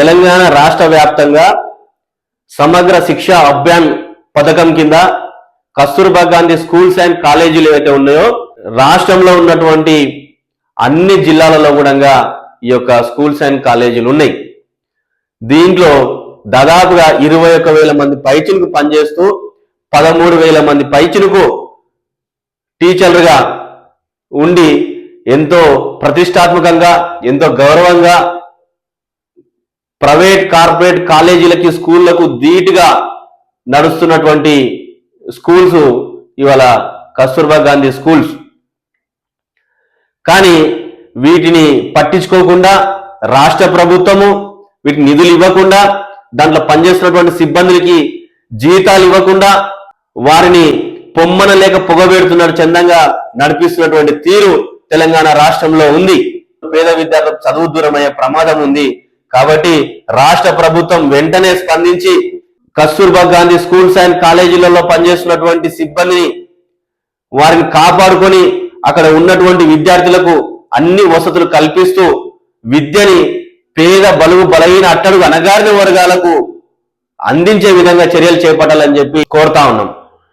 తెలంగాణ రాష్ట్ర వ్యాప్తంగా సమగ్ర శిక్ష అభియాన్ పథకం కింద కస్తూర్బా గాంధీ స్కూల్స్ అండ్ కాలేజీలు ఏవైతే ఉన్నాయో రాష్ట్రంలో ఉన్నటువంటి అన్ని జిల్లాలలో కూడా ఈ యొక్క స్కూల్స్ అండ్ కాలేజీలు ఉన్నాయి. దీంట్లో దాదాపుగా 21,000 మంది పైచినుకు పనిచేస్తూ 13,000 మంది పైచినుకు టీచర్లుగా ఉండి ఎంతో ప్రతిష్టాత్మకంగా ఎంతో గౌరవంగా ప్రైవేట్ కార్పొరేట్ కాలేజీలకి స్కూళ్లకు ధీటుగా నడుస్తున్నటువంటి స్కూల్స్ ఇవాళ కస్తూర్బా గాంధీ స్కూల్స్. కానీ వీటిని పట్టించుకోకుండా రాష్ట్ర ప్రభుత్వము వీటికి నిధులు ఇవ్వకుండా దాంట్లో పనిచేస్తున్నటువంటి సిబ్బందులకి జీతాలు ఇవ్వకుండా వారిని పొమ్మన లేక పొగబెడుతున్నట్టు చందంగా నడిపిస్తున్నటువంటి తీరు తెలంగాణ రాష్ట్రంలో ఉంది. పేద విద్యార్థులకు చదువు దూరమయ్యే ప్రమాదం ఉంది. కాబట్టి రాష్ట్ర ప్రభుత్వం వెంటనే స్పందించి కస్తూర్బా గాంధీ స్కూల్స్ అండ్ కాలేజీలలో పనిచేస్తున్నటువంటి సిబ్బందిని వారిని కాపాడుకొని అక్కడ ఉన్నటువంటి విద్యార్థులకు అన్ని వసతులు కల్పిస్తూ విద్యని పేద బలుగు బలహీన అట్టడుగు అణగారిన వర్గాలకు అందించే విధంగా చర్యలు చేపట్టాలని చెప్పి కోరుతా ఉన్నాం.